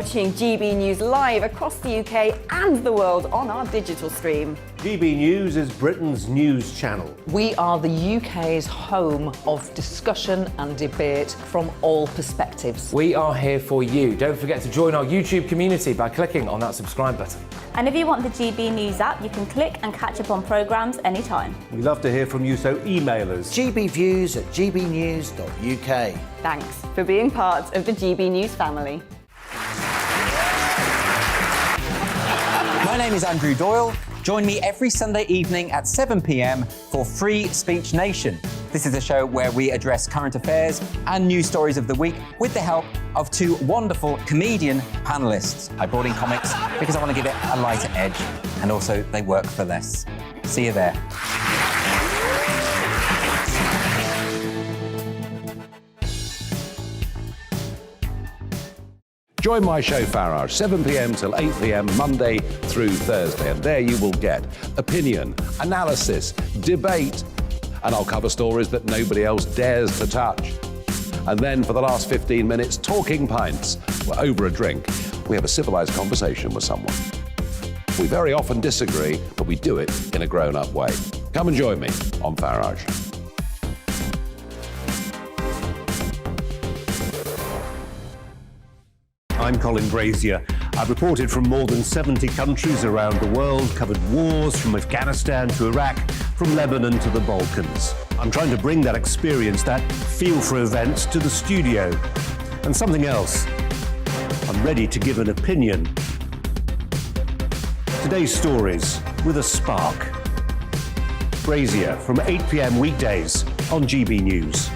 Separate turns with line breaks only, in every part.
Watching GB News live across the UK and the world on our digital stream.
GB News is Britain's news channel.
We are the UK's home of discussion and debate from all perspectives.
We are here for you. Don't forget to join our YouTube community by clicking on that subscribe button.
And if you want the GB News app, you can click and catch up on programmes anytime.
We love to hear from you, so email us.
gbviews@gbnews.uk.
Thanks for being part of the GB News family.
My name is Andrew Doyle. Join me every Sunday evening at 7 p.m. for Free Speech Nation. This is a show where we address current affairs and news stories of the week with the help of two wonderful comedian panellists. I brought in comics because I want to give it a lighter edge, and also they work for less. See you there.
Join my show Farage, 7 p.m. till 8 p.m. Monday through Thursday, and there you will get opinion, analysis, debate, and I'll cover stories that nobody else dares to touch. And then for the last 15 minutes, talking pints. We're over a drink. We have a civilised conversation with someone. We very often disagree, but we do it in a grown-up way. Come and join me on Farage.
I'm Colin Brazier. I've reported from more than 70 countries around the world, covered wars from Afghanistan to Iraq, from Lebanon to the Balkans. I'm trying to bring that experience, that feel for events, to the studio. And something else, I'm ready to give an opinion. Today's stories with a spark. Brazier from 8 p.m. weekdays on GB News.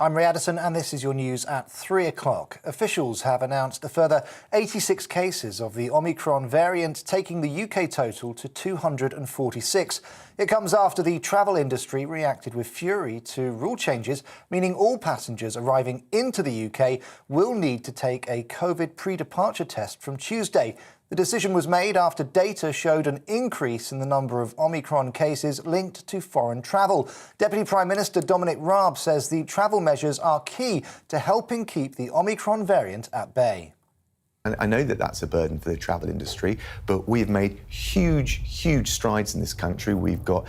I'm Ray Addison, and this is your news at 3 o'clock. Officials have announced a further 86 cases of the Omicron variant, taking the UK total to 246. It comes after the travel industry reacted with fury to rule changes, meaning all passengers arriving into the UK will need to take a COVID pre-departure test from Tuesday. The decision was made after data showed an increase in the number of Omicron cases linked to foreign travel. Deputy Prime Minister Dominic Raab says the travel measures are key to helping keep the Omicron variant at bay.
And I know that that's a burden for the travel industry, but we've made huge strides in this country. We've got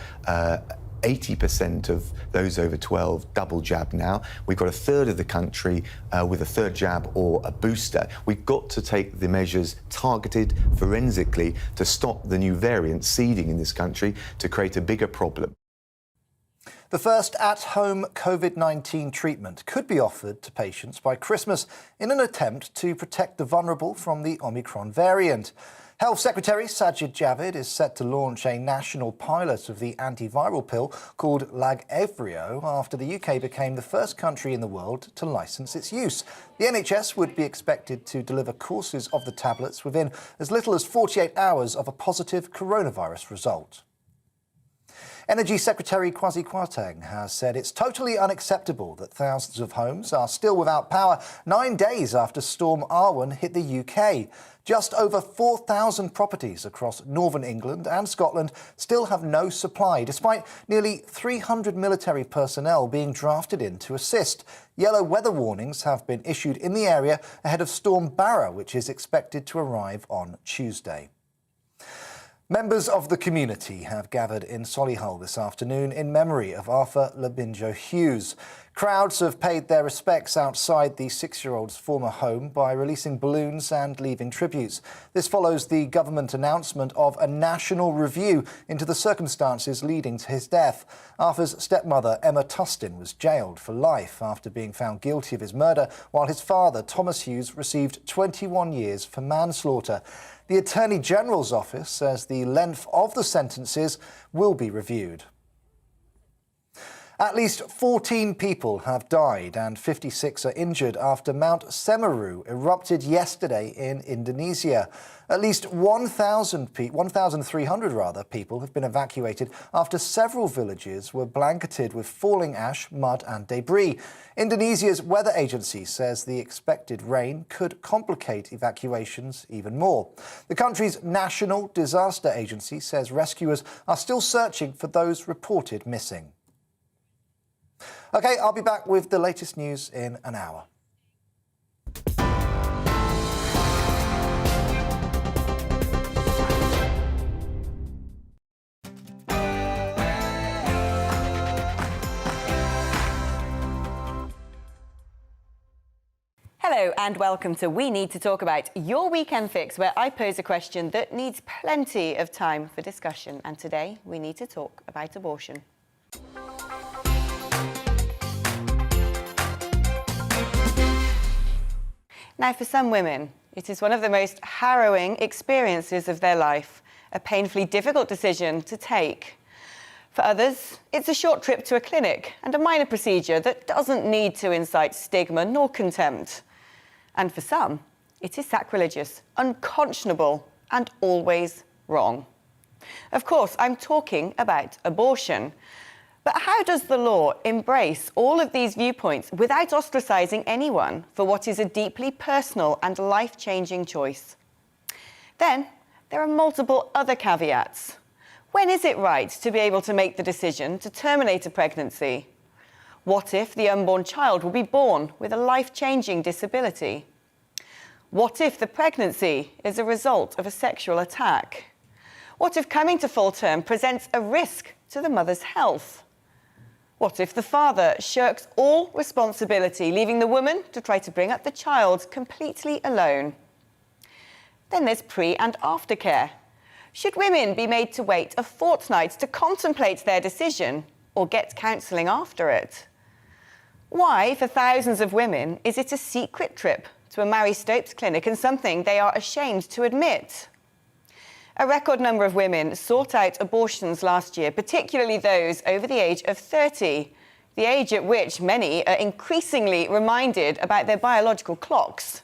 80% of those over 12 double jab now. We've got a third of the country with a third jab or a booster. We've got to take the measures targeted forensically to stop the new variant seeding in this country to create a bigger problem.
The first at-home COVID-19 treatment could be offered to patients by Christmas in an attempt to protect the vulnerable from the Omicron variant. Health Secretary Sajid Javid is set to launch a national pilot of the antiviral pill called Lagevrio after the UK became the first country in the world to licence its use. The NHS would be expected to deliver courses of the tablets within as little as 48 hours of a positive coronavirus result. Energy Secretary Kwasi Kwarteng has said it's totally unacceptable that thousands of homes are still without power 9 days after Storm Arwen hit the UK. Just over 4,000 properties across northern England and Scotland still have no supply, despite nearly 300 military personnel being drafted in to assist. Yellow weather warnings have been issued in the area ahead of Storm Barra, which is expected to arrive on Tuesday. Members of the community have gathered in Solihull this afternoon in memory of Arthur Labinjo Hughes. Crowds have paid their respects outside the 6-year-old's former home by releasing balloons and leaving tributes. This follows the government announcement of a national review into the circumstances leading to his death. Arthur's stepmother, Emma Tustin, was jailed for life after being found guilty of his murder, while his father, Thomas Hughes, received 21 years for manslaughter. The Attorney General's office says the length of the sentences will be reviewed. At least 14 people have died and 56 are injured after Mount Semeru erupted yesterday in Indonesia. At least 1,300 people have been evacuated after several villages were blanketed with falling ash, mud and debris. Indonesia's weather agency says the expected rain could complicate evacuations even more. The country's National Disaster Agency says rescuers are still searching for those reported missing. OK, I'll be back with the latest news in an hour.
Hello and welcome to We Need to Talk About, your weekend fix, where I pose a question that needs plenty of time for discussion. And today we need to talk about abortion. Now, for some women, it is one of the most harrowing experiences of their life, a painfully difficult decision to take. For others, it's a short trip to a clinic and a minor procedure that doesn't need to incite stigma nor contempt. And for some, it is sacrilegious, unconscionable, and always wrong. Of course, I'm talking about abortion. But how does the law embrace all of these viewpoints without ostracising anyone for what is a deeply personal and life-changing choice? Then, there are multiple other caveats. When is it right to be able to make the decision to terminate a pregnancy? What if the unborn child will be born with a life-changing disability? What if the pregnancy is a result of a sexual attack? What if coming to full term presents a risk to the mother's health? What if the father shirks all responsibility, leaving the woman to try to bring up the child completely alone? Then there's pre- and aftercare. Should women be made to wait a fortnight to contemplate their decision or get counselling after it? Why, for thousands of women, is it a secret trip to a Mary Stopes clinic and something they are ashamed to admit? A record number of women sought out abortions last year, particularly those over the age of 30, the age at which many are increasingly reminded about their biological clocks.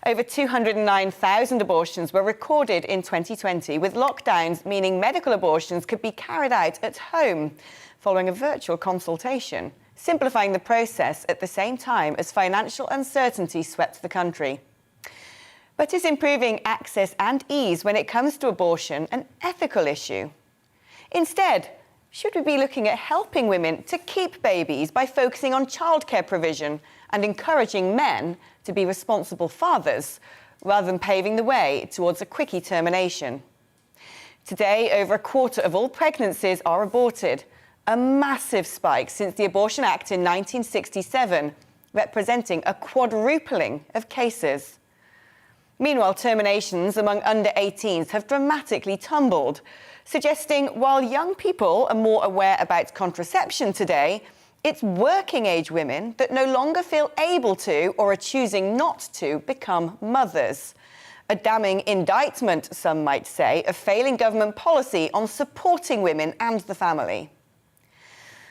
Over 209,000 abortions were recorded in 2020, with lockdowns meaning medical abortions could be carried out at home following a virtual consultation, simplifying the process at the same time as financial uncertainty swept the country. But is improving access and ease when it comes to abortion an ethical issue? Instead, should we be looking at helping women to keep babies by focusing on childcare provision and encouraging men to be responsible fathers, rather than paving the way towards a quickie termination? Today, over a quarter of all pregnancies are aborted, a massive spike since the Abortion Act in 1967, representing a quadrupling of cases. Meanwhile, terminations among under 18s have dramatically tumbled, suggesting while young people are more aware about contraception today, it's working-age women that no longer feel able to or are choosing not to become mothers. A damning indictment, some might say, of failing government policy on supporting women and the family.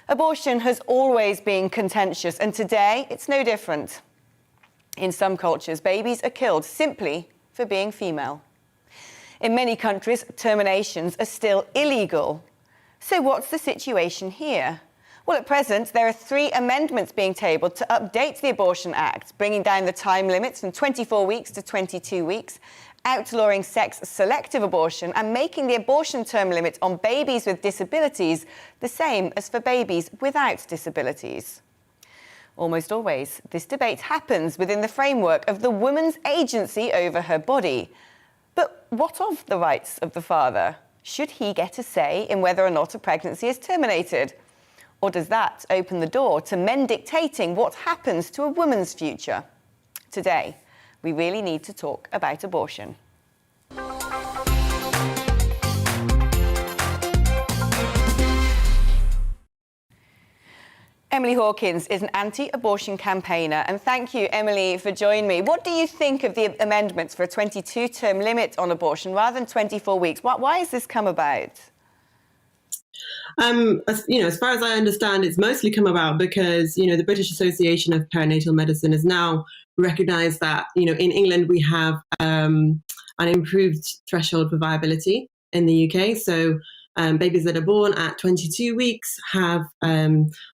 Abortion has always been contentious, and today it's no different. In some cultures, babies are killed simply for being female. In many countries, terminations are still illegal. So what's the situation here? Well, at present, there are 3 amendments being tabled to update the Abortion Act, bringing down the time limits from 24 weeks to 22 weeks, outlawing sex-selective abortion and making the abortion term limit on babies with disabilities the same as for babies without disabilities. Almost always, this debate happens within the framework of the woman's agency over her body. But what of the rights of the father? Should he get a say in whether or not a pregnancy is terminated? Or does that open the door to men dictating what happens to a woman's future? Today, we really need to talk about abortion. Emily Hawkins is an anti-abortion campaigner, and thank you, Emily, for joining me. What do you think of the amendments for a 22-term limit on abortion rather than 24 weeks? Why has this come about?
As far as I understand, it's mostly come about because, the British Association of Perinatal Medicine has now recognised that, in England we have an improved threshold for viability in the UK. So babies that are born at 22 weeks have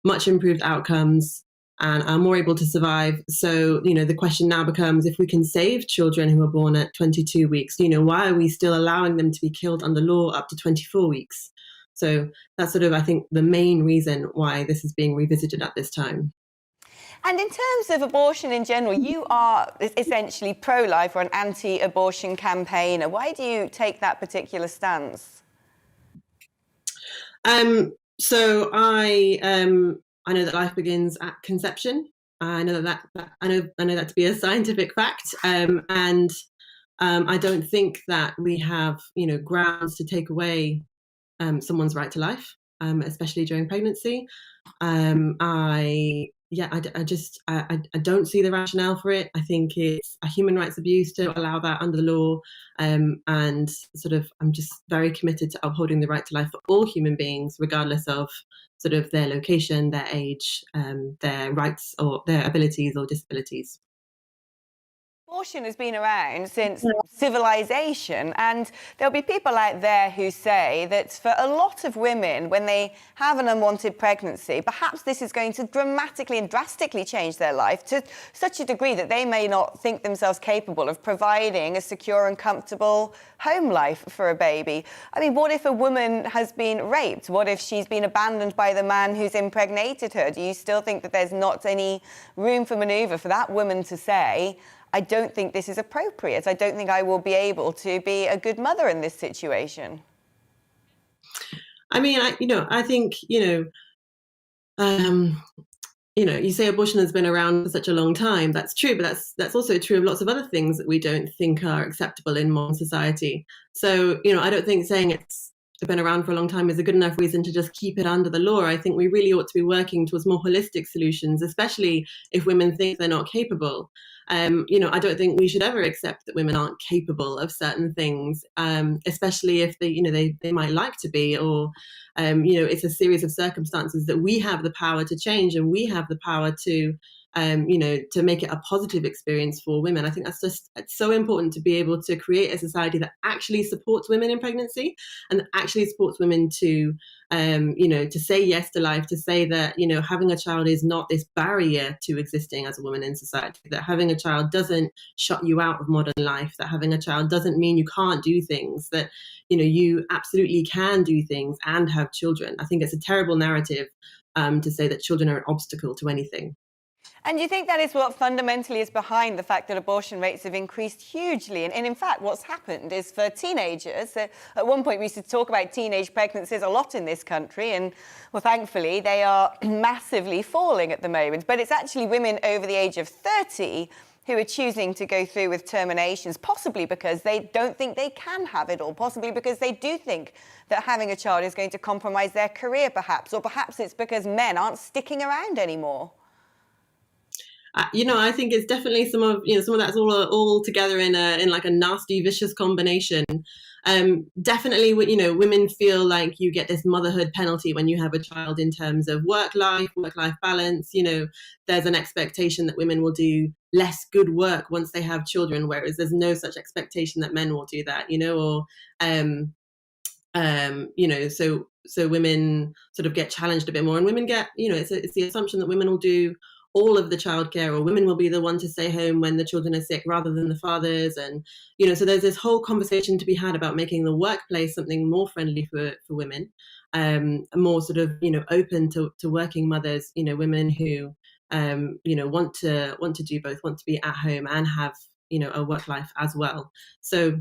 much improved outcomes and are more able to survive. So, the question now becomes, if we can save children who are born at 22 weeks, why are we still allowing them to be killed under law up to 24 weeks? So that's sort of, I think, the main reason why this is being revisited at this time.
And in terms of abortion in general, you are essentially pro-life or an anti-abortion campaigner. Why do you take that particular stance?
So I know that life begins at conception. I know that I know that to be a scientific fact, and I don't think that we have grounds to take away someone's right to life, especially during pregnancy. I don't see the rationale for it. I think it's a human rights abuse to allow that under the law, and sort of I'm just very committed to upholding the right to life for all human beings, regardless of sort of their location, their age, their rights or their abilities or disabilities.
Abortion has been around since civilization, and there'll be people out there who say that for a lot of women, when they have an unwanted pregnancy, perhaps this is going to dramatically and drastically change their life to such a degree that they may not think themselves capable of providing a secure and comfortable home life for a baby. I mean, what if a woman has been raped? What if she's been abandoned by the man who's impregnated her? Do you still think that there's not any room for manoeuvre for that woman to say, I don't think this is appropriate. I don't think I will be able to be a good mother in this situation?
I mean, I think, you say abortion has been around for such a long time. That's true, but that's also true of lots of other things that we don't think are acceptable in modern society. So, I don't think saying it's been around for a long time is a good enough reason to just keep it under the law. I think we really ought to be working towards more holistic solutions, especially if women think they're not capable. I don't think we should ever accept that women aren't capable of certain things, especially if they might like to be, or it's a series of circumstances that we have the power to change, and we have the power to to make it a positive experience for women. I think it's so important to be able to create a society that actually supports women in pregnancy and that actually supports women to to say yes to life, to say that, having a child is not this barrier to existing as a woman in society, that having a child doesn't shut you out of modern life, that having a child doesn't mean you can't do things, that, you absolutely can do things and have children. I think it's a terrible narrative to say that children are an obstacle to anything.
And do you think that is what fundamentally is behind the fact that abortion rates have increased hugely? And in fact, what's happened is for teenagers, at one point we used to talk about teenage pregnancies a lot in this country, and well, thankfully, they are massively falling at the moment. But it's actually women over the age of 30 who are choosing to go through with terminations, possibly because they don't think they can have it all, possibly because they do think that having a child is going to compromise their career, perhaps, or perhaps it's because men aren't sticking around anymore.
I think it's definitely some of that's all together in like a nasty, vicious combination. Definitely, women feel like you get this motherhood penalty when you have a child in terms of work-life balance. There's an expectation that women will do less good work once they have children, whereas there's no such expectation that men will do that. So women sort of get challenged a bit more, and women get, it's the assumption that women will do all of the childcare, or women will be the one to stay home when the children are sick rather than the fathers. And, so there's this whole conversation to be had about making the workplace something more friendly for women, more sort of, open to working mothers, women who, want to do both, want to be at home and have, a work life as well. So,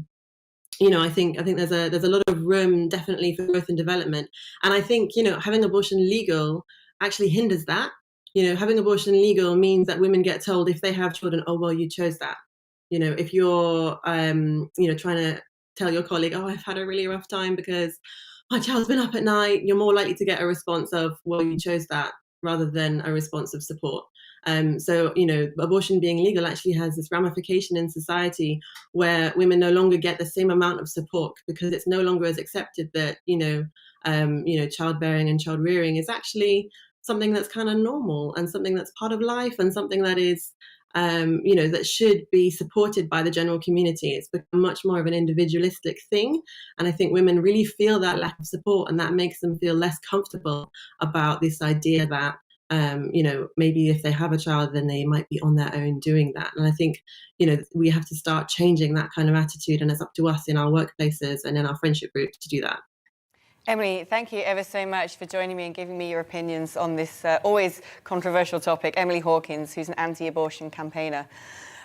I think there's a lot of room definitely for growth and development. And I think, having abortion legal actually hinders that. Having abortion legal means that women get told if they have children, oh, well, you chose that. If you're, trying to tell your colleague, oh, I've had a really rough time because my child's been up at night, you're more likely to get a response of, well, you chose that, rather than a response of support. So, abortion being legal actually has this ramification in society where women no longer get the same amount of support because it's no longer as accepted that, childbearing and child rearing is actually something that's kind of normal and something that's part of life and something that is, that should be supported by the general community. It's become much more of an individualistic thing. And I think women really feel that lack of support, and that makes them feel less comfortable about this idea that, maybe if they have a child, then they might be on their own doing that. And I think, we have to start changing that kind of attitude, and it's up to us in our workplaces and in our friendship groups to do that.
Emily, thank you ever so much for joining me and giving me your opinions on this always controversial topic. Emily Hawkins, who's an anti-abortion campaigner.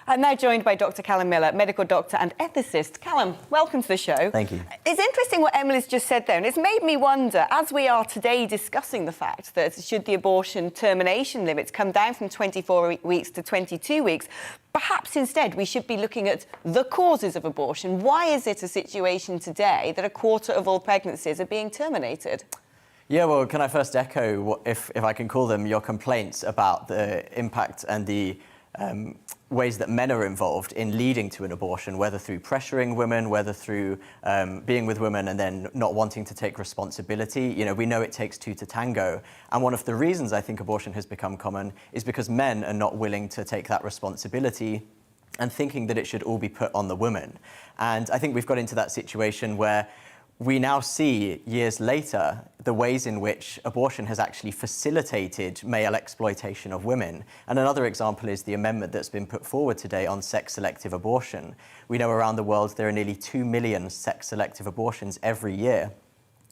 I'm now joined by Dr. Callum Miller, medical doctor and ethicist. Callum, welcome to the show.
Thank you.
It's interesting what Emily's just said there, and it's made me wonder, as we are today discussing the fact that should the abortion termination limits come down from 24 weeks to 22 weeks, perhaps instead we should be looking at the causes of abortion. Why is it a situation today that a quarter of all pregnancies are being terminated?
Yeah, well, can I first echo, if I can call them, your complaints about the impact and the ways that men are involved in leading to an abortion, whether through pressuring women, whether through being with women and then not wanting to take responsibility. We know it takes two to tango. And one of the reasons I think abortion has become common is because men are not willing to take that responsibility and thinking that it should all be put on the woman. And I think we've got into that situation where we now see, years later, the ways in which abortion has actually facilitated male exploitation of women. And another example is the amendment that's been put forward today on sex-selective abortion. We know around the world there are nearly 2 million sex-selective abortions every year,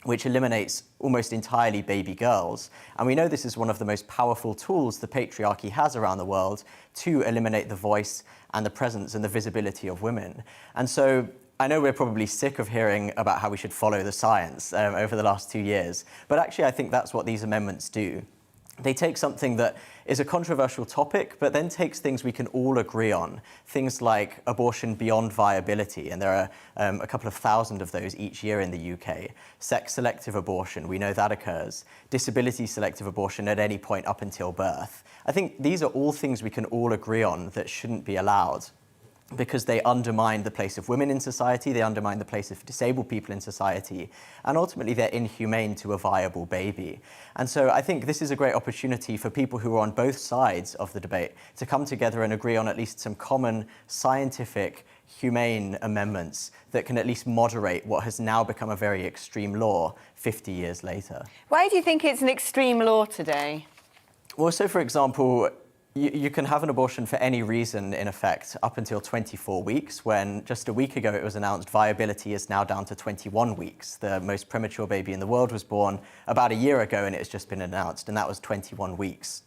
which eliminates almost entirely baby girls. And we know this is one of the most powerful tools the patriarchy has around the world to eliminate the voice and the presence and the visibility of women. And so I know we're probably sick of hearing about how we should follow the science over the last 2 years, but actually I think that's what these amendments do. They take something that is a controversial topic, but then takes things we can all agree on, things like abortion beyond viability, and there are a couple of thousand of those each year in the UK. Sex-selective abortion, we know that occurs. Disability-selective abortion at any point up until birth. I think these are all things we can all agree on that shouldn't be allowed, because they undermine the place of women in society, they undermine the place of disabled people in society, and ultimately they're inhumane to a viable baby. And so I think this is a great opportunity for people who are on both sides of the debate to come together and agree on at least some common scientific, humane amendments that can at least moderate what has now become a very extreme law 50 years later.
Why do you think it's an extreme law today?
Well, so for example, you can have an abortion for any reason, in effect, up until 24 weeks, when just a week ago it was announced viability is now down to 21 weeks. The most premature baby in the world was born about a year ago, and it has just been announced, and that was 21 weeks.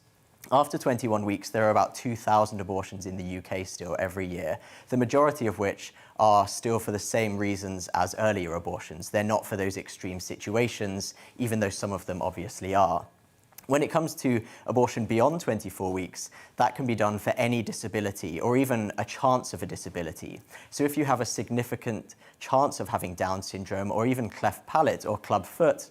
After 21 weeks, there are about 2,000 abortions in the UK still every year, the majority of which are still for the same reasons as earlier abortions. They're not for those extreme situations, even though some of them obviously are. When it comes to abortion beyond 24 weeks, that can be done for any disability or even a chance of a disability. So if you have a significant chance of having Down syndrome or even cleft palate or club foot,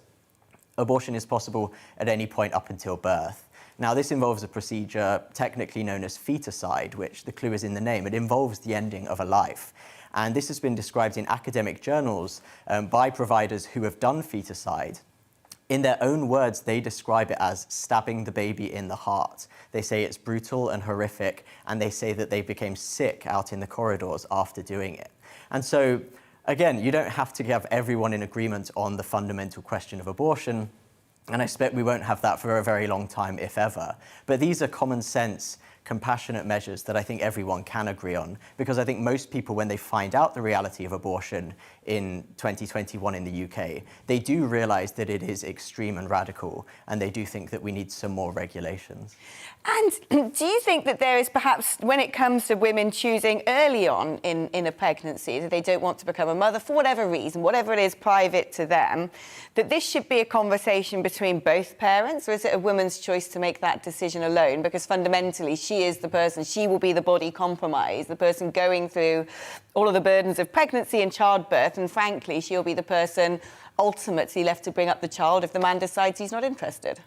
abortion is possible at any point up until birth. Now, this involves a procedure technically known as feticide, which the clue is in the name. It involves the ending of a life. And this has been described in academic journals by providers who have done feticide. In their own words, they describe it as stabbing the baby in the heart. They say it's brutal and horrific, and they say that they became sick out in the corridors after doing it. And so, again, you don't have to have everyone in agreement on the fundamental question of abortion, and I expect we won't have that for a very long time, if ever. But these are common sense, compassionate measures that I think everyone can agree on, because I think most people, when they find out the reality of abortion in 2021 in the UK, they do realise that it is extreme and radical, and they do think that we need some more regulations.
And do you think that there is perhaps, when it comes to women choosing early on in a pregnancy, that they don't want to become a mother for whatever reason, whatever it is private to them, that this should be a conversation between both parents, or is it a woman's choice to make that decision alone? Because fundamentally, she is the person, she will be the body compromised, the person going through all of the burdens of pregnancy and childbirth, and frankly, she'll be the person ultimately left to bring up the child if the man decides he's not interested.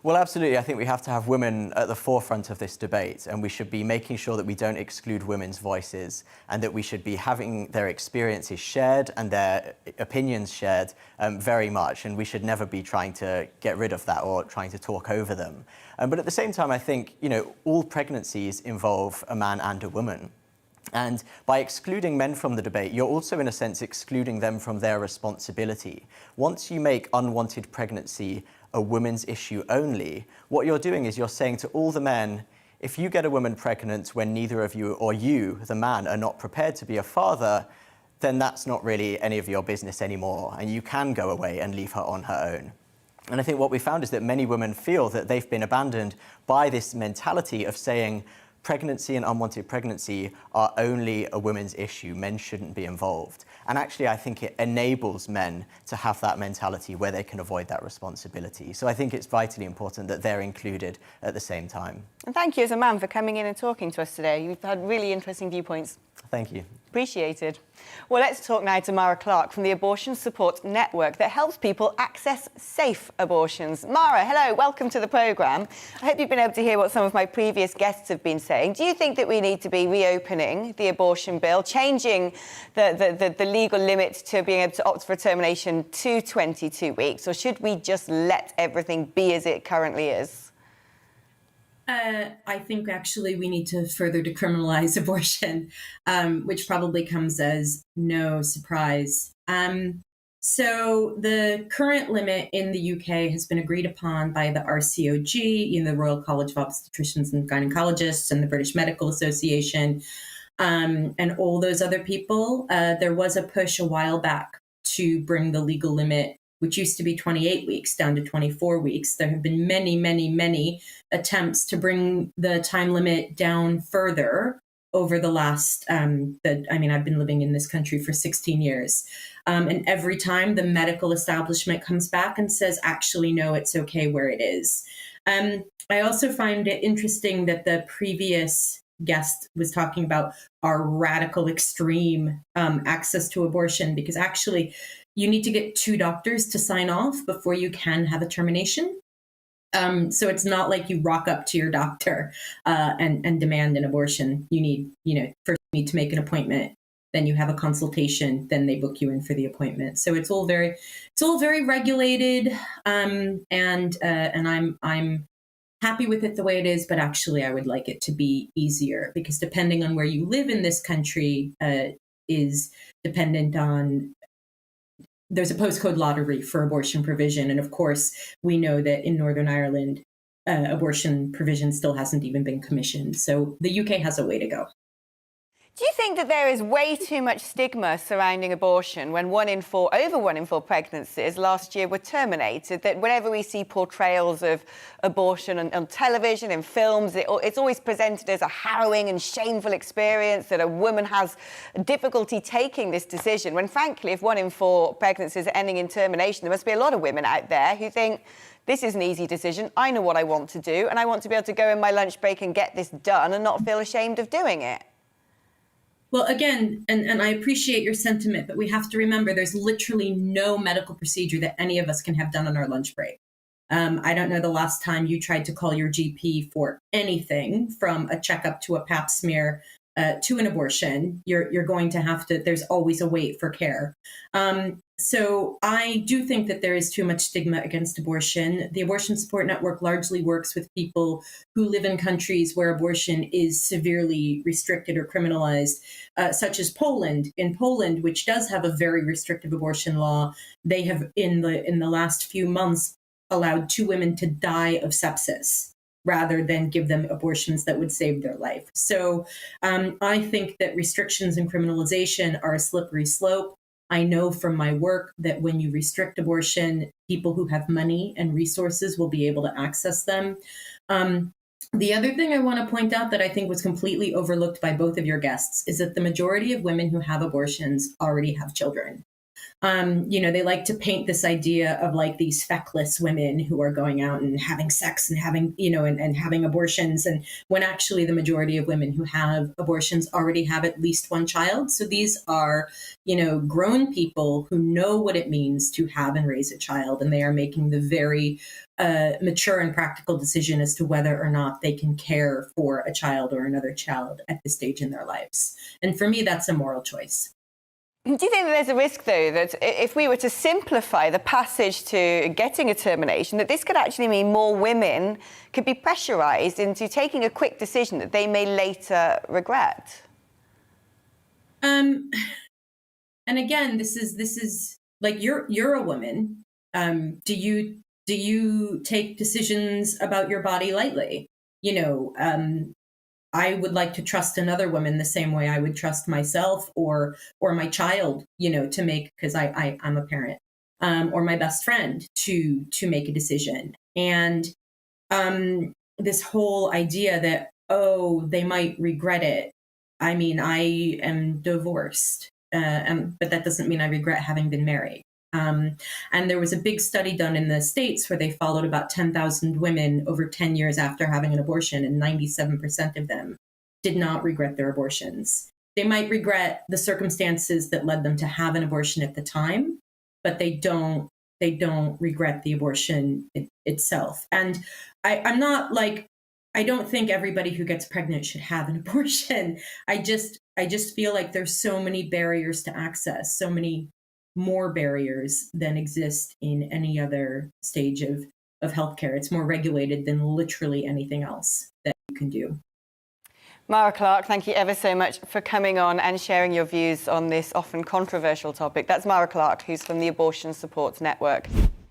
Well, absolutely. I think we have to have women at the forefront of this debate, and we should be making sure that we don't exclude women's voices, and that we should be having their experiences shared and their opinions shared very much. And we should never be trying to get rid of that or trying to talk over them. But at the same time, I think, all pregnancies involve a man and a woman. And by excluding men from the debate, you're also, in a sense, excluding them from their responsibility. Once you make unwanted pregnancy a women's issue only, what you're doing is you're saying to all the men, if you get a woman pregnant when neither of you or you, the man, are not prepared to be a father, then that's not really any of your business anymore, and you can go away and leave her on her own. And I think what we found is that many women feel that they've been abandoned by this mentality of saying, pregnancy and unwanted pregnancy are only a women's issue. Men shouldn't be involved. And actually, I think it enables men to have that mentality where they can avoid that responsibility. So I think it's vitally important that they're included at the same time.
And thank you as a man for coming in and talking to us today. You've had really interesting viewpoints.
Thank you.
Appreciated. Well, let's talk now to Mara Clark from the Abortion Support Network that helps people access safe abortions. Mara, hello, welcome to the programme. I hope you've been able to hear what some of my previous guests have been saying. Do you think that we need to be reopening the abortion bill, changing the legal limit to being able to opt for termination to 22 weeks, or should we just let everything be as it currently is?
I think actually we need to further decriminalize abortion, which probably comes as no surprise. So the current limit in the UK has been agreed upon by the RCOG, the Royal College of Obstetricians and Gynecologists, and the British Medical Association, and all those other people. There was a push a while back to bring the legal limit, which used to be 28 weeks, down to 24 weeks. There have been many, many, many attempts to bring the time limit down further over the last, I've been living in this country for 16 years. And every time the medical establishment comes back and says, actually, no, it's okay where it is. I also find it interesting that the previous guest was talking about our radical extreme access to abortion, because actually you need to get 2 doctors to sign off before you can have a termination. So it's not like you rock up to your doctor and demand an abortion. You need, first you need to make an appointment, then you have a consultation, then they book you in for the appointment. So it's all very regulated, and I'm happy with it the way it is, but actually I would like it to be easier, because depending on where you live in this country is dependent on, there's a postcode lottery for abortion provision. And of course, we know that in Northern Ireland, abortion provision still hasn't even been commissioned. So the UK has a way to go.
Do you think that there is way too much stigma surrounding abortion when over 1 in 4 pregnancies last year were terminated? That whenever we see portrayals of abortion on television, in films, it's always presented as a harrowing and shameful experience, that a woman has difficulty taking this decision, when frankly, if 1 in 4 pregnancies are ending in termination, there must be a lot of women out there who think, this is an easy decision, I know what I want to do, and I want to be able to go in my lunch break and get this done and not feel ashamed of doing it.
Well, again, and I appreciate your sentiment, but we have to remember there's literally no medical procedure that any of us can have done on our lunch break. I don't know the last time you tried to call your GP for anything, from a checkup to a pap smear to an abortion. You're going to have to, there's always a wait for care. So I do think that there is too much stigma against abortion. The Abortion Support Network largely works with people who live in countries where abortion is severely restricted or criminalized, such as Poland. In Poland, which does have a very restrictive abortion law, they have in the last few months allowed 2 women to die of sepsis rather than give them abortions that would save their life. So I think that restrictions and criminalization are a slippery slope. I know from my work that when you restrict abortion, people who have money and resources will be able to access them. The other thing I want to point out that I think was completely overlooked by both of your guests is that the majority of women who have abortions already have children. They like to paint this idea of like these feckless women who are going out and having sex and having, and having abortions. And when actually the majority of women who have abortions already have at least one child. So these are, grown people who know what it means to have and raise a child. And they are making the very mature and practical decision as to whether or not they can care for a child or another child at this stage in their lives. And for me, that's a moral choice.
Do you think that there's a risk, though, that if we were to simplify the passage to getting a termination, that this could actually mean more women could be pressurised into taking a quick decision that they may later regret?
And again, this is like you're a woman. Do you take decisions about your body lightly? I would like to trust another woman the same way I would trust myself or my child, to make, because I'm a parent, or my best friend to make a decision. And this whole idea that, they might regret it. I mean, I am divorced, but that doesn't mean I regret having been married. And there was a big study done in the States where they followed about 10,000 women over 10 years after having an abortion, and 97% of them did not regret their abortions. They might regret the circumstances that led them to have an abortion at the time, but they don't regret the abortion itself. And I'm not like, I don't think everybody who gets pregnant should have an abortion. I just feel like there's so many barriers to access, so many more barriers than exist in any other stage of healthcare. It's more regulated than literally anything else that you can do.
Mara Clark, thank you ever so much for coming on and sharing your views on this often controversial topic. That's Mara Clark, who's from the Abortion Support Network.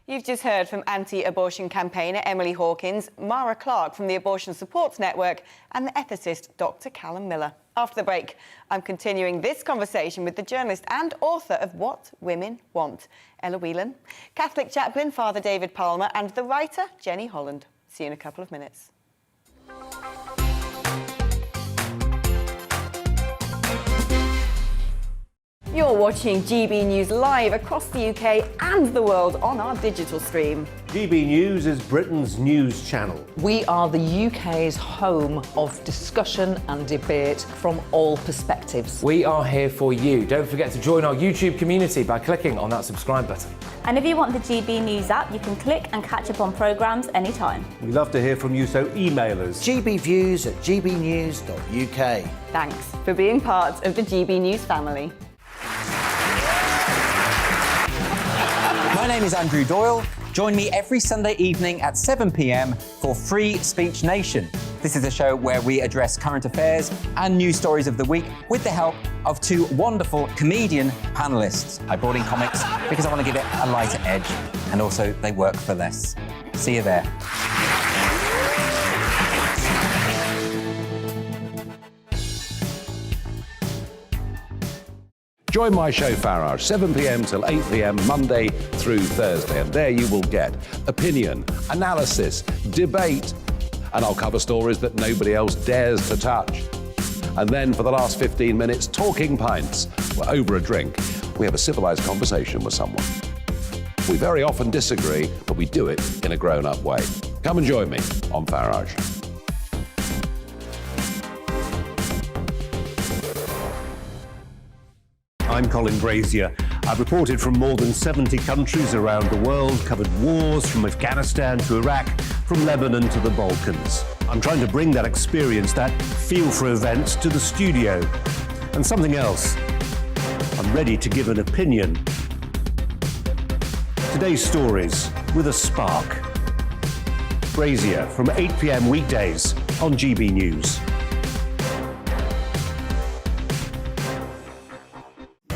You've just heard from anti-abortion campaigner Emily Hawkins, Mara Clark from the Abortion Support Network, and the ethicist Dr. Callum Miller. After the break, I'm continuing this conversation with the journalist and author of What Women Want, Ella Whelan, Catholic chaplain Father David Palmer, and the writer Jenny Holland. See you in a couple of minutes. You're watching GB News live across the UK and the world on our digital stream.
GB News is Britain's news channel.
We are the UK's home of discussion and debate from all perspectives.
We are here for you. Don't forget to join our YouTube community by clicking on that subscribe button.
And if you want the GB News app, you can click and catch up on programmes anytime.
We love to hear from you, so email us.
gbviews@gbnews.uk.
Thanks for being part of the GB News family.
My name is Andrew Doyle. Join me every Sunday evening at 7 p.m. for Free Speech Nation. This is a show where we address current affairs and news stories of the week with the help of two wonderful comedian panellists. I brought in comics because I want to give it a lighter edge, and also they work for less. See you there.
Join my show Farage, 7 p.m. till 8 p.m. Monday through Thursday. And there you will get opinion, analysis, debate, and I'll cover stories that nobody else dares to touch. And then for the last 15 minutes, talking pints. We're over a drink. We have a civilised conversation with someone. We very often disagree, but we do it in a grown-up way. Come and join me on Farage.
I'm Colin Brazier. I've reported from more than 70 countries around the world, covered wars from Afghanistan to Iraq, from Lebanon to the Balkans. I'm trying to bring that experience, that feel for events, to the studio. And something else, I'm ready to give an opinion. Today's stories with a spark. Brazier from 8 p.m. weekdays on GB News.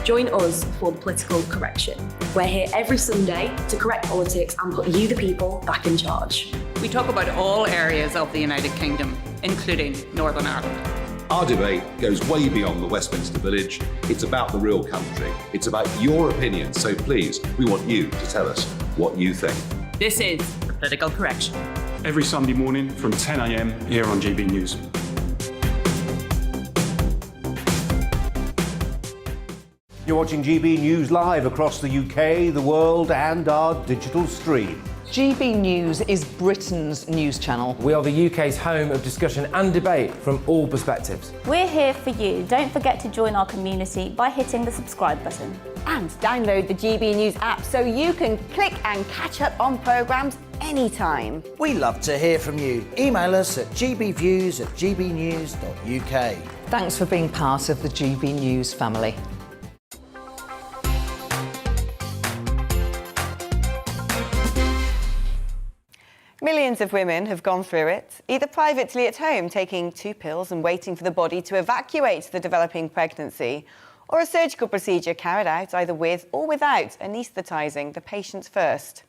Join us for Political Correction. We're here every Sunday to correct politics and put you, the people, back in charge.
We talk about all areas of the United Kingdom, including Northern Ireland.
Our debate goes way beyond the Westminster Village. It's about the real country. It's about your opinion. So please, we want you to tell us what you think.
This is Political Correction.
Every Sunday morning from 10 a.m. here on GB News.
You're watching GB News live across the UK, the world and our digital stream.
GB News is Britain's news channel.
We are the UK's home of discussion and debate from all perspectives.
We're here for you. Don't forget to join our community by hitting the subscribe button.
And download the GB News app so you can click and catch up on programmes anytime.
We love to hear from you. Email us at gbviews@gbnews.uk.
Thanks for being part of the GB News family.
Millions of women have gone through it, either privately at home, taking 2 pills and waiting for the body to evacuate the developing pregnancy, or a surgical procedure carried out either with or without anaesthetising the patient first.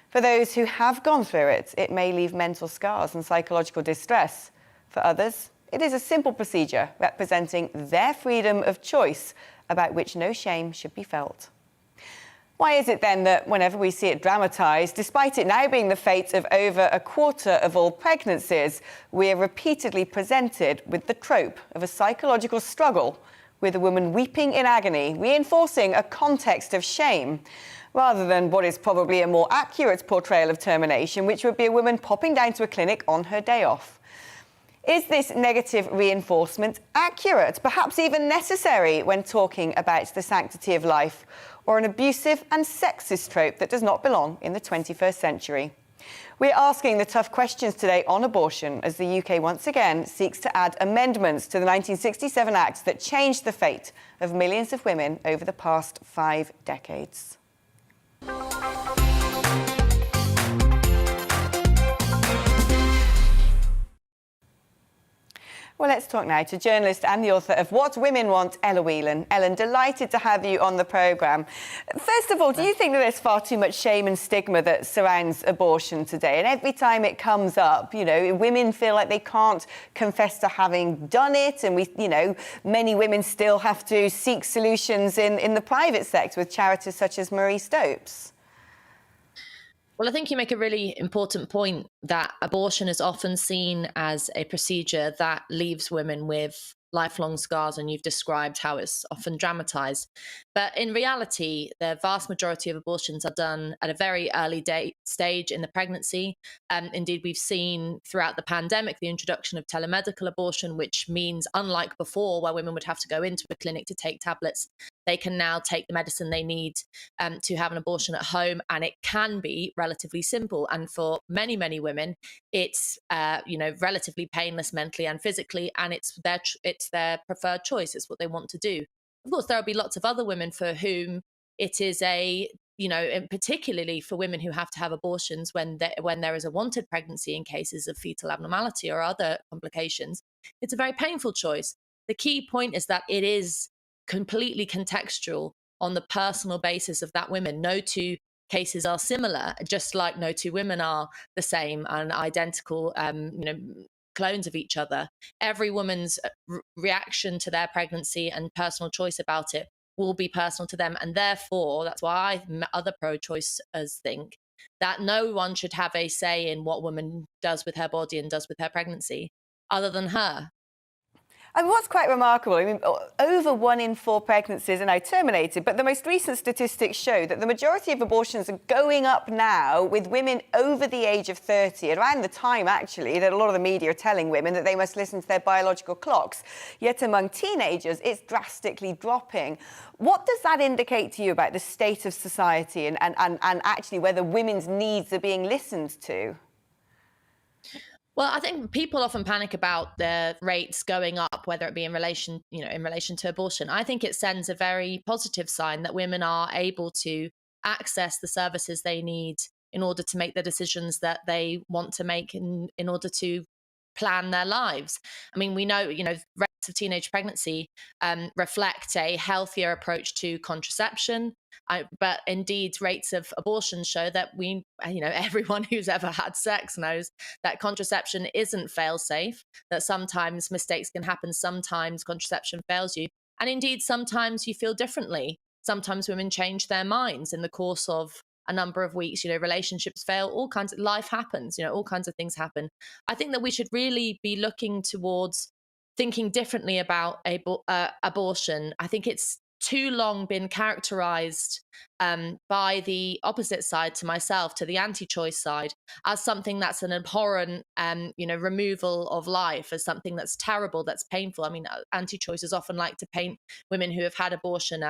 For those who have gone through it, it may leave mental scars and psychological distress. For others, it is a simple procedure representing their freedom of choice about which no shame should be felt. Why is it then that whenever we see it dramatised, despite it now being the fate of over a quarter of all pregnancies, we are repeatedly presented with the trope of a psychological struggle with a woman weeping in agony, reinforcing a context of shame, rather than what is probably a more accurate portrayal of termination, which would be a woman popping down to a clinic on her day off? Is this negative reinforcement accurate, perhaps even necessary when talking about the sanctity of life, or an abusive and sexist trope that does not belong in the 21st century? We're asking the tough questions today on abortion as the UK once again seeks to add amendments to the 1967 Act that changed the fate of millions of women over the past 5 decades. Well, let's talk now to journalist and the author of What Women Want, Ella Whelan. Ellen, delighted to have you on the programme. First of all, do you think that there's far too much shame and stigma that surrounds abortion today? And every time it comes up, you know, women feel like they can't confess to having done it, and many women still have to seek solutions in the private sector with charities such as Marie Stopes.
Well, I think you make a really important point that abortion is often seen as a procedure that leaves women with lifelong scars, and you've described how it's often dramatized. But in reality, the vast majority of abortions are done at a very early stage in the pregnancy. Indeed, we've seen throughout the pandemic the introduction of telemedical abortion, which means, unlike before, where women would have to go into a clinic to take tablets, they can now take the medicine they need to have an abortion at home, and it can be relatively simple. And for many, many women, it's relatively painless mentally and physically, and it's their preferred choice. It's what they want to do. Of course, there will be lots of other women for whom it is and particularly for women who have to have abortions when there is a wanted pregnancy in cases of fetal abnormality or other complications, it's a very painful choice. The key point is that it is completely contextual on the personal basis of that woman. No two cases are similar, just like no two women are the same and identical, clones of each other. Every woman's reaction to their pregnancy and personal choice about it will be personal to them. And therefore, that's why other pro-choicers think that no one should have a say in what woman does with her body and does with her pregnancy other than her.
And what's quite remarkable, over 1 in 4 pregnancies are now terminated, but the most recent statistics show that the majority of abortions are going up now with women over the age of 30, around the time, actually, that a lot of the media are telling women that they must listen to their biological clocks. Yet among teenagers, it's drastically dropping. What does that indicate to you about the state of society and actually whether women's needs are being listened to?
Well, I think people often panic about the rates going up, whether it be in relation to abortion. I think it sends a very positive sign that women are able to access the services they need in order to make the decisions that they want to make in order to plan their lives. I mean, we know, rates of teenage pregnancy reflect a healthier approach to contraception. But indeed, rates of abortion show that everyone who's ever had sex knows that contraception isn't fail-safe, that sometimes mistakes can happen, sometimes contraception fails you. And indeed, sometimes you feel differently. Sometimes women change their minds in the course of a number of weeks, relationships fail, all kinds of life happens, all kinds of things happen. I think that we should really be looking towards thinking differently about abortion. I think it's too long been characterized by the opposite side to myself, to the anti-choice side, as something that's an abhorrent, removal of life, as something that's terrible, that's painful. I mean, anti-choicers often like to paint women who have had abortions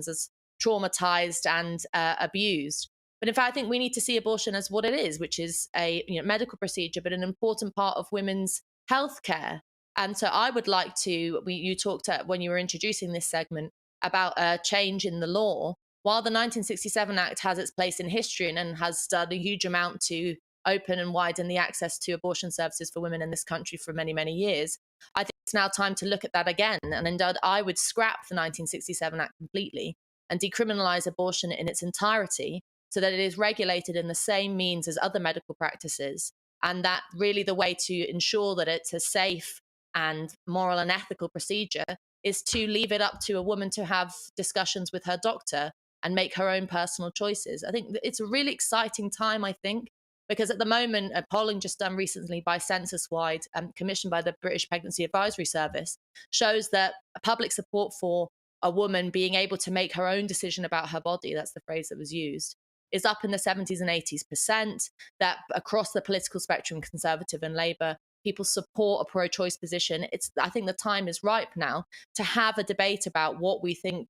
as traumatized and abused. But in fact, I think we need to see abortion as what it is, which is a medical procedure, but an important part of women's healthcare. And so I would like to, you talked when you were introducing this segment about a change in the law. While the 1967 Act has its place in history and has done a huge amount to open and widen the access to abortion services for women in this country for many, many years, I think it's now time to look at that again. And indeed, I would scrap the 1967 Act completely and decriminalise abortion in its entirety, so that it is regulated in the same means as other medical practices. And that really the way to ensure that it's a safe and moral and ethical procedure is to leave it up to a woman to have discussions with her doctor and make her own personal choices. I think it's a really exciting time, I think, because at the moment, a polling just done recently by Census-Wide, commissioned by the British Pregnancy Advisory Service, shows that public support for a woman being able to make her own decision about her body, that's the phrase that was used, is up in the 70s and 80s%, that across the political spectrum, Conservative and Labour, people support a pro-choice position. I think the time is ripe now to have a debate about what we think,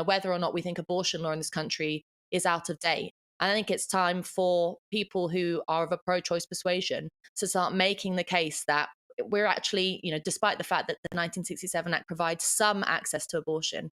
whether or not we think abortion law in this country is out of date. And I think it's time for people who are of a pro-choice persuasion to start making the case that we're actually, despite the fact that the 1967 Act provides some access to abortion,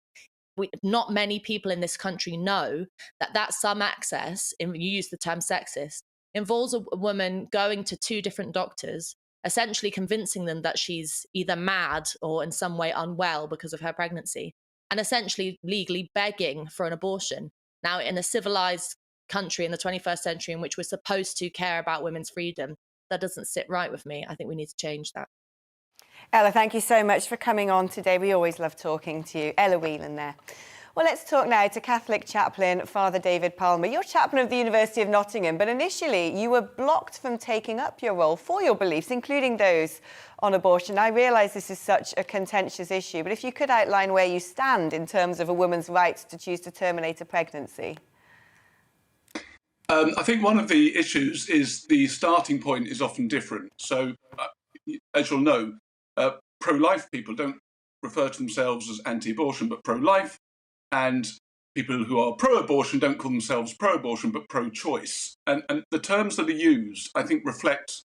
not many people in this country know that some access, and you use the term sexist, involves a woman going to two different doctors, essentially convincing them that she's either mad or in some way unwell because of her pregnancy, and essentially legally begging for an abortion. Now, in a civilized country in the 21st century in which we're supposed to care about women's freedom, that doesn't sit right with me. I think we need to change that.
Ella, thank you so much for coming on today. We always love talking to you. Ella Whelan there. Well, let's talk now to Catholic chaplain Father David Palmer. You're chaplain of the University of Nottingham, but initially you were blocked from taking up your role for your beliefs, including those on abortion. I realise this is such a contentious issue, but if you could outline where you stand in terms of a woman's right to choose to terminate a pregnancy.
I think one of the issues is the starting point is often different. So, as you'll know, pro-life people don't refer to themselves as anti-abortion, but pro-life, and people who are pro-abortion don't call themselves pro-abortion, but pro-choice. And the terms that are used, I think, reflect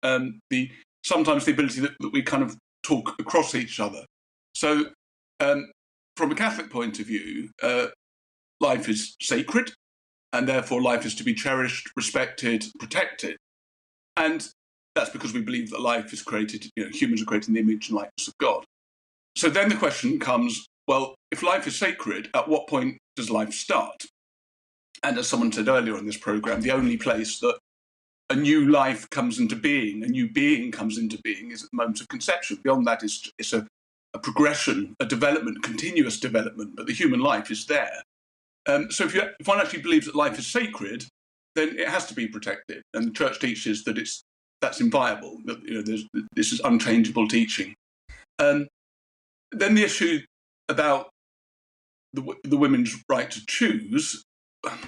sometimes the ability that we kind of talk across each other. So, from a Catholic point of view, life is sacred, and therefore life is to be cherished, respected, protected. And that's because we believe that life is created, humans are created in the image and likeness of God. So then the question comes, well, if life is sacred, at what point does life start? And as someone said earlier on this programme, the only place that a new life comes into being, a new being comes into being, is at the moment of conception. Beyond that, it's a progression, a development, continuous development, but the human life is there. So if one actually believes that life is sacred, then it has to be protected. And the Church teaches that that's inviolable, that this is unchangeable teaching. Then the issue about the women's right to choose, I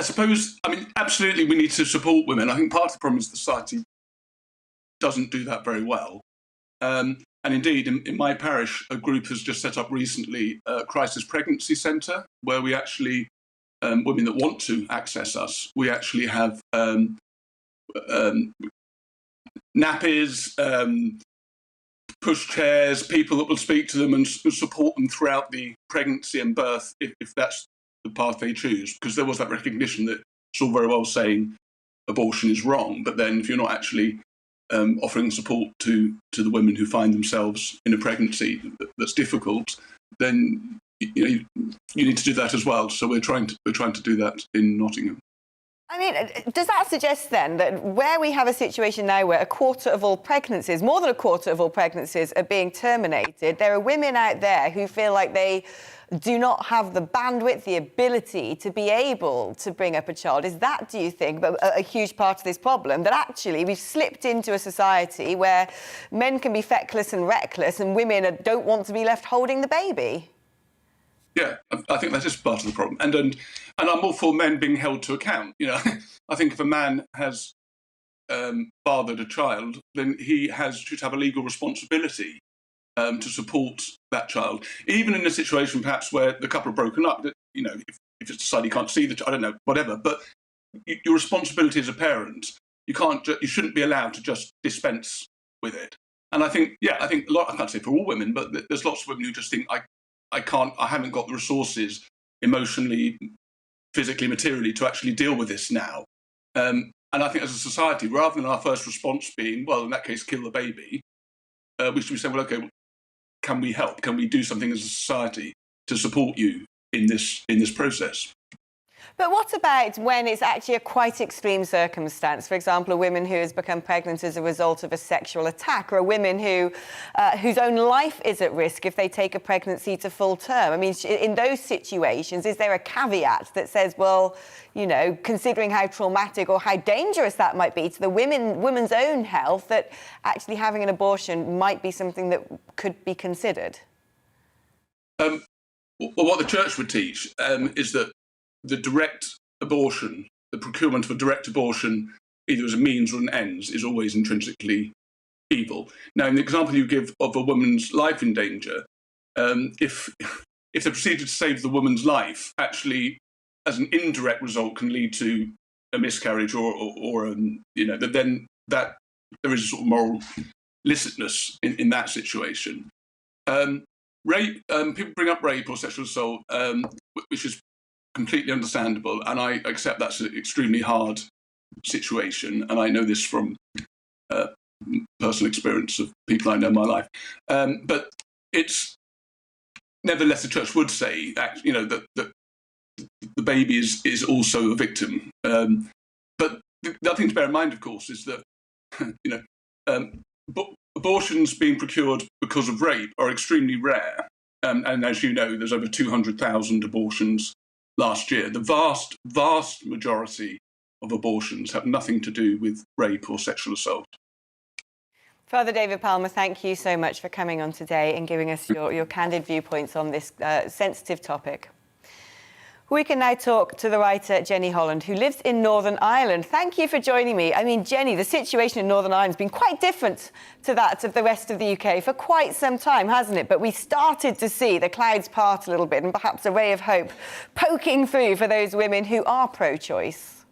suppose, absolutely we need to support women. I think part of the problem is the society doesn't do that very well. And indeed, in my parish, a group has just set up recently a crisis pregnancy centre where we actually, women that want to access us, we actually have nappies, push chairs, people that will speak to them and support them throughout the pregnancy and birth if that's the path they choose. Because there was that recognition that it's all very well saying abortion is wrong, but then if you're not actually offering support to the women who find themselves in a pregnancy that's difficult, then you need to do that as well. So we're trying to do that in Nottingham.
I mean, does that suggest then that where we have a situation now where a quarter of all pregnancies, more than a quarter of all pregnancies are being terminated, there are women out there who feel like they do not have the bandwidth, the ability to be able to bring up a child? Is that, do you think, a huge part of this problem? That actually we've slipped into a society where men can be feckless and reckless and women don't want to be left holding the baby?
Yeah, I think that is part of the problem, and I'm all for men being held to account. You know, I think if a man has fathered a child, then he should have a legal responsibility to support that child, even in a situation perhaps where the couple are broken up. That, you know, if it's decided you can't see the child, I don't know, whatever. But your responsibility as a parent, you shouldn't be allowed to just dispense with it. And I think, I can't say for all women, but there's lots of women who just think I haven't got the resources emotionally, physically, materially to actually deal with this now. And I think as a society, rather than our first response being, well, in that case, kill the baby, we should be saying, well, okay, can we help? Can we do something as a society to support you in this process?
But what about when it's actually a quite extreme circumstance? For example, a woman who has become pregnant as a result of a sexual attack, or a woman whose own life is at risk if they take a pregnancy to full term. I mean, in those situations, is there a caveat that says, well, you know, considering how traumatic or how dangerous that might be to the woman's own health, that actually having an abortion might be something that could be considered?
Well, what the church would teach is that the direct abortion, the procurement of a direct abortion, either as a means or an ends, is always intrinsically evil. Now, in the example you give of a woman's life in danger, if the procedure to save the woman's life actually, as an indirect result, can lead to a miscarriage or then that there is a sort of moral licitness in that situation. Rape, people bring up rape or sexual assault, which is completely understandable, and I accept that's an extremely hard situation, and I know this from personal experience of people I know in my life. But it's nevertheless, the church would say that, you know, that the baby is also a victim. But the other thing to bear in mind, of course, is that abortions being procured because of rape are extremely rare, and as you know, there's over 200,000 abortions last year. The vast, vast majority of abortions have nothing to do with rape or sexual assault.
Father David Palmer, thank you so much for coming on today and giving us your candid viewpoints on this sensitive topic. We can now talk to the writer Jenny Holland, who lives in Northern Ireland. Thank you for joining me. I mean, Jenny, the situation in Northern Ireland has been quite different to that of the rest of the UK for quite some time, hasn't it? But we started to see the clouds part a little bit and perhaps a ray of hope poking through for those women who are pro-choice.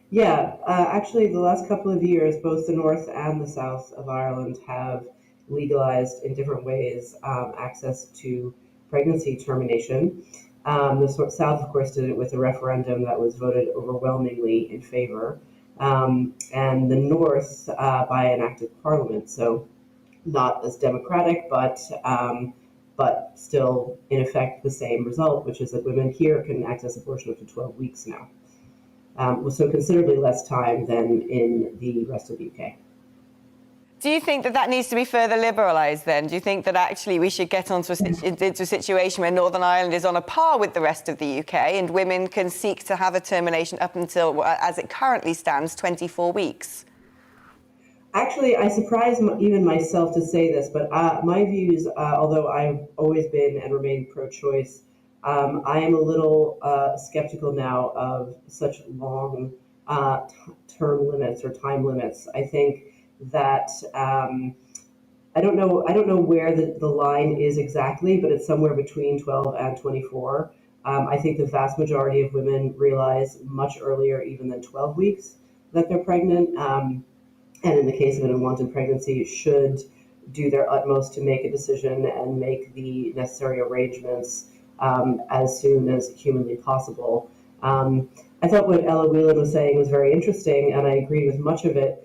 Yeah, actually, the last couple of years, both the north and the south of Ireland have legalized in different ways access to pregnancy termination. The South, of course, did it with a referendum that was voted overwhelmingly in favor, and the North by an act of Parliament. So not as democratic, but still, in effect, the same result, which is that women here can access abortion up to 12 weeks now. So considerably less time than in the rest of the UK.
Do you think that needs to be further liberalised then? Do you think that actually we should get into a situation where Northern Ireland is on a par with the rest of the UK and women can seek to have a termination up until, as it currently stands, 24 weeks?
Actually, I surprise even myself to say this, but my views, although I've always been and remain pro-choice, I am a little skeptical now of such long term limits or time limits. I think that I don't know where the line is exactly, but it's somewhere between 12 and 24. I think the vast majority of women realize much earlier, even than 12 weeks, that they're pregnant. And in the case of an unwanted pregnancy, should do their utmost to make a decision and make the necessary arrangements as soon as humanly possible. I thought what Ella Whelan was saying was very interesting, and I agree with much of it.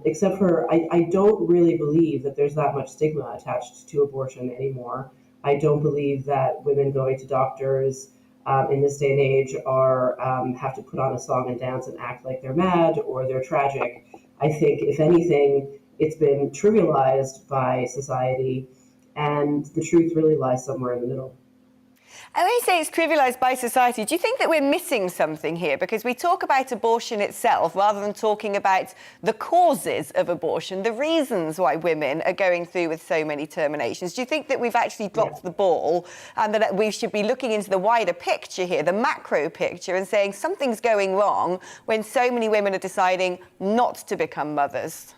Except for I don't really believe that there's that much stigma attached to abortion anymore. I don't believe that women going to doctors in this day and age are have to put on a song and dance and act like they're mad or they're tragic. I think, if anything, it's been trivialized by society, and the truth really lies somewhere in the middle.
And when you say it's trivialised by society, do you think that we're missing something here? Because we talk about abortion itself rather than talking about the causes of abortion, the reasons why women are going through with so many terminations. Do you think that we've actually dropped the ball and that we should be looking into the wider picture here, the macro picture, and saying something's going wrong when so many women are deciding not to become mothers?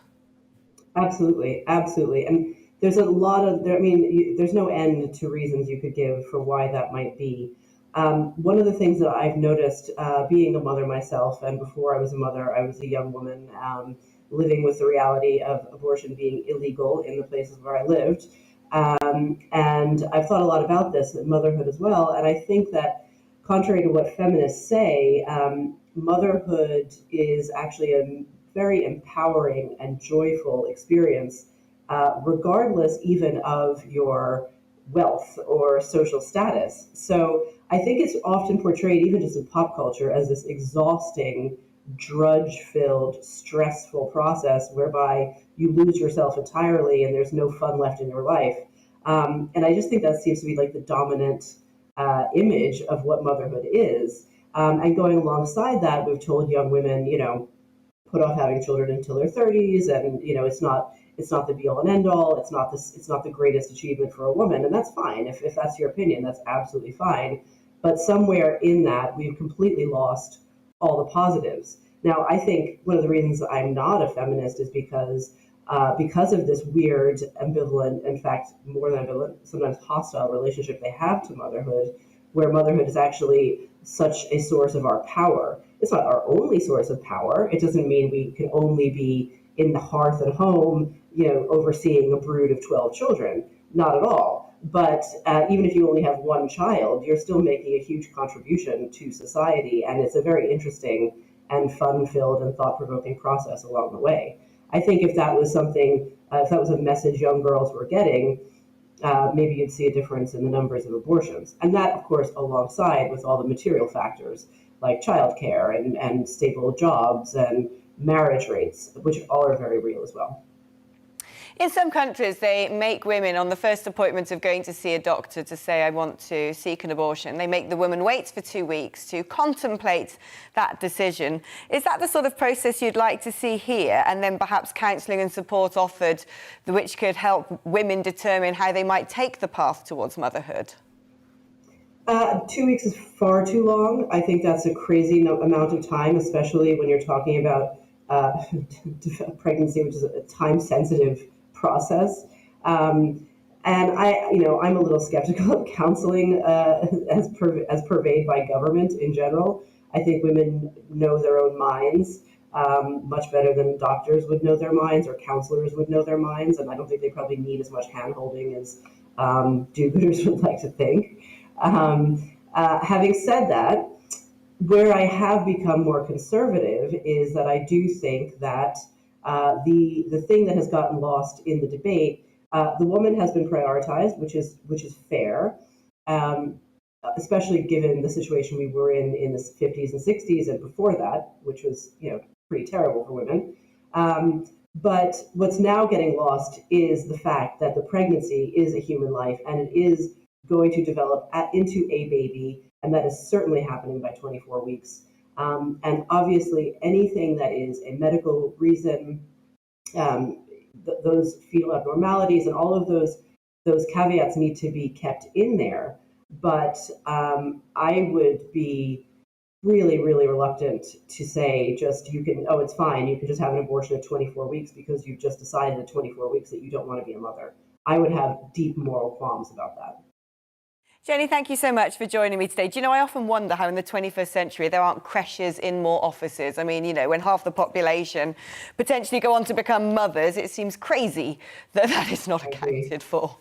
Absolutely, absolutely. And there's a lot of, there's no end to reasons you could give for why that might be. One of the things that I've noticed being a mother myself, and before I was a mother, I was a young woman living with the reality of abortion being illegal in the places where I lived. And I've thought a lot about this, motherhood as well. And I think that contrary to what feminists say, motherhood is actually a very empowering and joyful experience, regardless even of your wealth or social status. So I think it's often portrayed, even just in pop culture, as this exhausting, drudge-filled, stressful process whereby you lose yourself entirely and there's no fun left in your life. And I just think that seems to be like the dominant image of what motherhood is. And going alongside that, we've told young women, put off having children until their 30s, and it's not the be all and end all. It's not the greatest achievement for a woman, and that's fine. If that's your opinion, that's absolutely fine. But somewhere in that, we've completely lost all the positives. Now, I think one of the reasons I'm not a feminist is because of this weird, ambivalent, in fact, more than ambivalent, sometimes hostile relationship they have to motherhood, where motherhood is actually such a source of our power. It's not our only source of power. It doesn't mean we can only be in the hearth at home, overseeing a brood of 12 children. Not at all. But even if you only have one child, you're still making a huge contribution to society, and it's a very interesting and fun-filled and thought-provoking process along the way. I think if that was something, if that was a message young girls were getting, maybe you'd see a difference in the numbers of abortions. And that, of course, alongside with all the material factors like childcare and stable jobs and marriage rates, which all are very real as well.
In some countries, they make women on the first appointment of going to see a doctor to say, I want to seek an abortion. They make the woman wait for 2 weeks to contemplate that decision. Is that the sort of process you'd like to see here? And then perhaps counselling and support offered, which could help women determine how they might take the path towards motherhood?
2 weeks is far too long. I think that's a crazy amount of time, especially when you're talking about pregnancy, which is a time-sensitive process. And I'm a little skeptical of counseling as purveyed by government in general. I think women know their own minds much better than doctors would know their minds or counselors would know their minds, and I don't think they probably need as much hand-holding as do-gooders would like to think. Having said that, where I have become more conservative is that I do think that the thing that has gotten lost in the debate, the woman has been prioritized, which is fair, especially given the situation we were in the 50s and 60s and before that, which was pretty terrible for women. But what's now getting lost is the fact that the pregnancy is a human life and it is going to develop into a baby, and that is certainly happening by 24 weeks. And obviously, anything that is a medical reason, those fetal abnormalities and all of those caveats need to be kept in there. But I would be really, really reluctant to say it's fine, you can just have an abortion at 24 weeks because you've just decided at 24 weeks that you don't want to be a mother. I would have deep moral qualms about that.
Jenny, thank you so much for joining me today. Do you know, I often wonder how in the 21st century there aren't creches in more offices. I mean, when half the population potentially go on to become mothers, it seems crazy that that is not accounted for.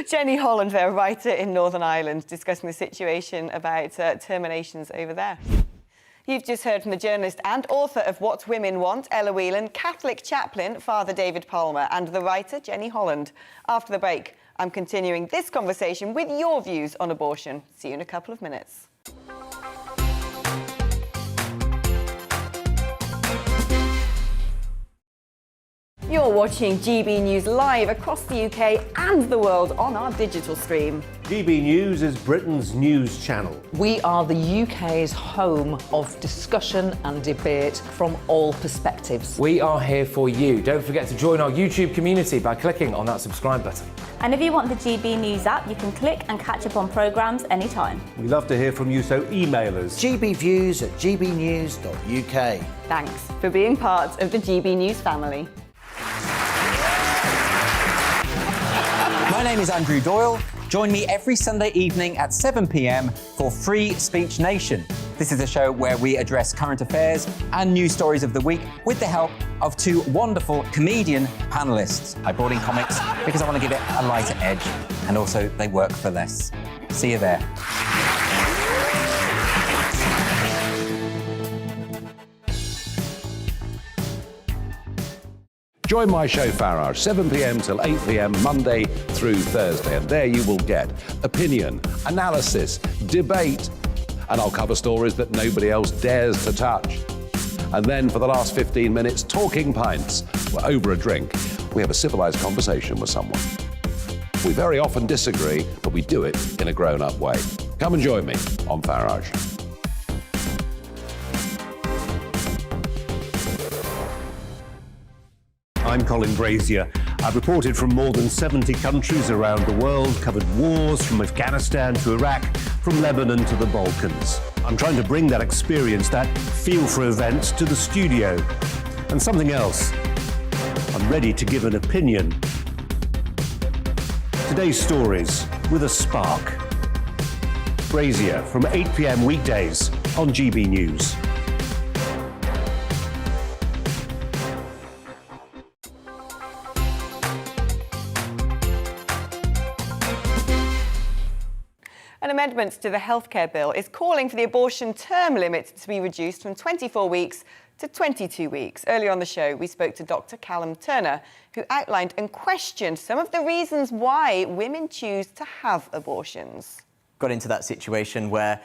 Jenny Holland, there, writer in Northern Ireland, discussing the situation about terminations over there. You've just heard from the journalist and author of What Women Want, Ella Whelan, Catholic chaplain, Father David Palmer, and the writer, Jenny Holland. After the break, I'm continuing this conversation with your views on abortion. See you in a couple of minutes. You're watching GB News live across the UK and the world on our digital stream.
GB News is Britain's news channel.
We are the UK's home of discussion and debate from all perspectives.
We are here for you. Don't forget to join our YouTube community by clicking on that subscribe button.
And if you want the GB News app, you can click and catch up on programmes anytime.
We love to hear from you, so email us.
gbviews@gbnews.uk.
Thanks for being part of the GB News family.
My name is Andrew Doyle. Join me every Sunday evening at 7 p.m. for Free Speech Nation. This is a show where we address current affairs and news stories of the week with the help of two wonderful comedian panellists. I brought in comics because I want to give it a lighter edge, and also they work for less. See you there.
Join my show Farage, 7 p.m. till 8 p.m. Monday through Thursday, and there you will get opinion, analysis, debate, and I'll cover stories that nobody else dares to touch. And then for the last 15 minutes, talking pints. We're over a drink. We have a civilized conversation with someone. We very often disagree, but we do it in a grown-up way. Come and join me on Farage.
I'm Colin Brazier. I've reported from more than 70 countries around the world, covered wars from Afghanistan to Iraq, from Lebanon to the Balkans. I'm trying to bring that experience, that feel for events, to the studio. And something else, I'm ready to give an opinion. Today's stories with a spark. Brazier from 8 p.m. weekdays on GB News.
An amendment to the healthcare bill is calling for the abortion term limit to be reduced from 24 weeks to 22 weeks. Earlier on the show, we spoke to Dr. Callum Turner, who outlined and questioned some of the reasons why women choose to have abortions.
Got into that situation where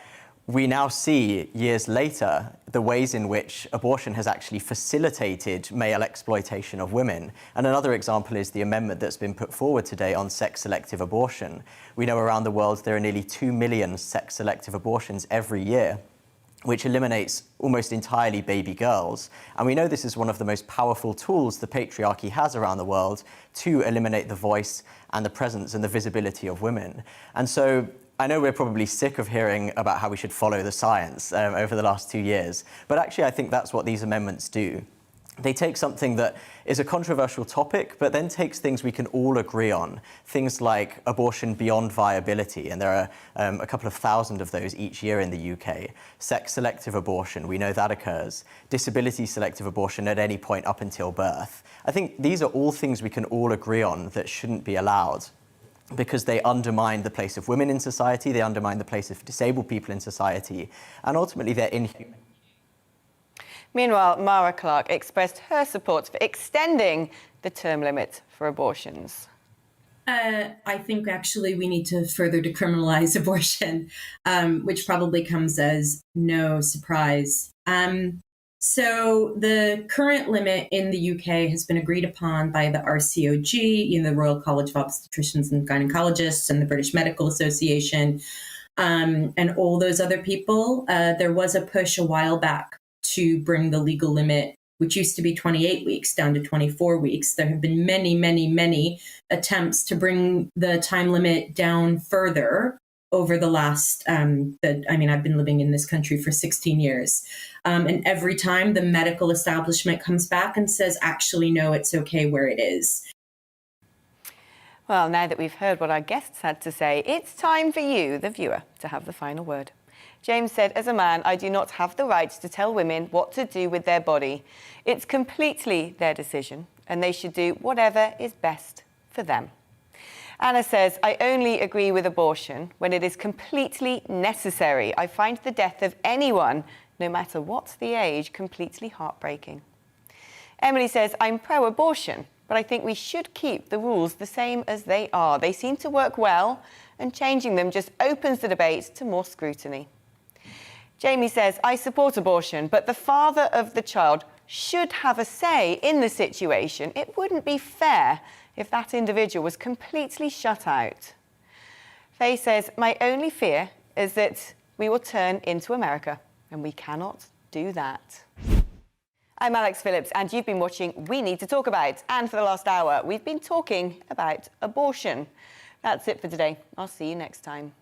we now see, years later, the ways in which abortion has actually facilitated male exploitation of women. And another example is the amendment that's been put forward today on sex-selective abortion. We know around the world there are nearly 2 million sex-selective abortions every year, which eliminates almost entirely baby girls. And we know this is one of the most powerful tools the patriarchy has around the world to eliminate the voice and the presence and the visibility of women. And so I know we're probably sick of hearing about how we should follow the science over the last 2 years, but actually I think that's what these amendments do. They take something that is a controversial topic, but then takes things we can all agree on, things like abortion beyond viability, and there are a couple of thousand of those each year in the UK. Sex-selective abortion, we know that occurs. Disability-selective abortion at any point up until birth. I think these are all things we can all agree on that shouldn't be allowed, because they undermine the place of women in society, they undermine the place of disabled people in society, and ultimately they're inhuman.
Meanwhile, Mara Clark expressed her support for extending the term limit for abortions.
I think actually we need to further decriminalize abortion, which probably comes as no surprise. So the current limit in the UK has been agreed upon by the RCOG, the Royal College of Obstetricians and Gynecologists, and the British Medical Association, and all those other people. There was a push a while back to bring the legal limit, which used to be 28 weeks, down to 24 weeks. There have been many, many, many attempts to bring the time limit down further over the last, I've been living in this country for 16 years. And every time the medical establishment comes back and says, actually, no, it's okay where it is.
Well, now that we've heard what our guests had to say, it's time for you, the viewer, to have the final word. James said, as a man, I do not have the right to tell women what to do with their body. It's completely their decision, and they should do whatever is best for them. Anna says, I only agree with abortion when it is completely necessary. I find the death of anyone, no matter what the age, completely heartbreaking. Emily says, I'm pro-abortion, But I think we should keep the rules the same as they are. They seem to work well, and changing them just opens the debate to more scrutiny. Jamie says, I support abortion, but the father of the child should have a say in the situation. It wouldn't be fair if that individual was completely shut out. Faye says, my only fear is that we will turn into America, and we cannot do that. I'm Alex Phillips, and you've been watching We Need to Talk About. And for the last hour, we've been talking about abortion. That's it for today. I'll see you next time.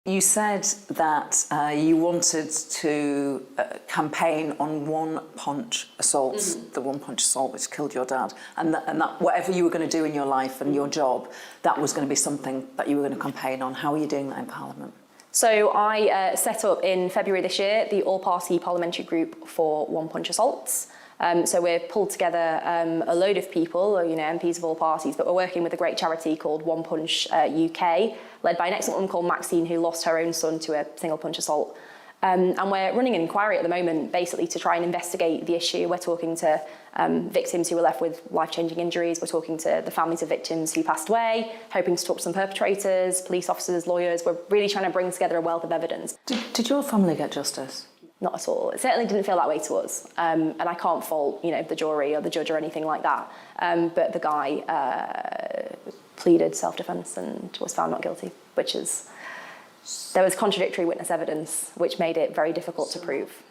You said that you wanted to campaign on one-punch assaults, the one-punch assault which killed your dad, and that whatever you were going to do in your life and your job, that was going to be something that you were going to campaign on. How are you doing that in Parliament?
So I set up in February this year the all-party parliamentary group for one-punch assaults. So we've pulled together a load of people, MPs of all parties, but we're working with a great charity called One Punch UK, led by an excellent woman called Maxine, who lost her own son to a single punch assault. And we're running an inquiry at the moment, basically to try and investigate the issue. We're talking to victims who were left with life-changing injuries. We're talking to the families of victims who passed away, hoping to talk to some perpetrators, police officers, lawyers. We're really trying to bring together a wealth of evidence.
Did your family get justice?
Not at all. It certainly didn't feel that way to us. And I can't fault, the jury or the judge or anything like that. But the guy pleaded self-defence and was found not guilty, which is... There was contradictory witness evidence, which made it very difficult to prove.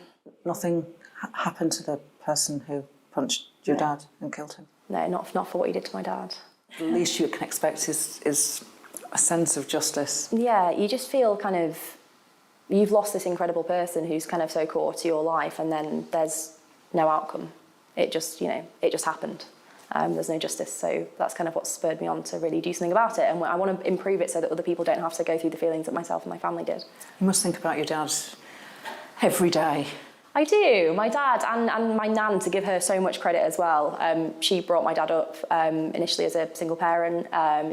Nothing happened to the person who punched your dad and killed him?
No, not for what he did to my dad.
The least you can expect is a sense of justice.
Yeah, you just feel kind of... You've lost this incredible person who's kind of so core to your life, and then there's no outcome. It just, it just happened. There's no justice, so that's kind of what spurred me on to really do something about it. And I want to improve it so that other people don't have to go through the feelings that myself and my family did.
You must think about your dad every day.
I do. My dad and my nan, to give her so much credit as well. She brought my dad up initially as a single parent.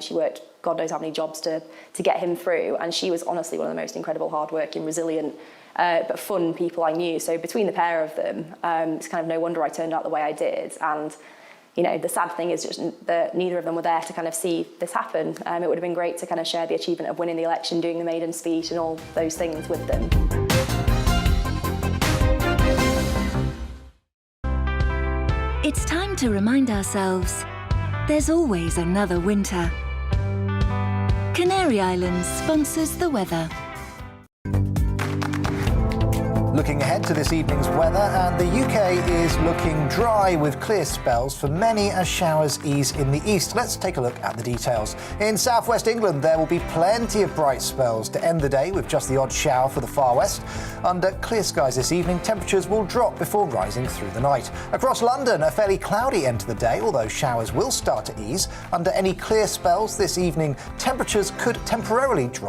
She worked God knows how many jobs to get him through, and she was honestly one of the most incredible, hardworking, resilient, but fun people I knew. So between the pair of them, it's kind of no wonder I turned out the way I did. And the sad thing is just that neither of them were there to kind of see this happen. It would have been great to kind of share the achievement of winning the election, doing the maiden speech and all those things with them.
It's time to remind ourselves there's always another winter. Canary Islands sponsors the weather.
Looking ahead to this evening's weather, and the UK is looking dry with clear spells for many as showers ease in the east. Let's take a look at the details. In southwest England, there will be plenty of bright spells to end the day, with just the odd shower for the far west. Under clear skies this evening, temperatures will drop before rising through the night. Across London, a fairly cloudy end to the day, although showers will start to ease. Under any clear spells this evening, temperatures could temporarily drop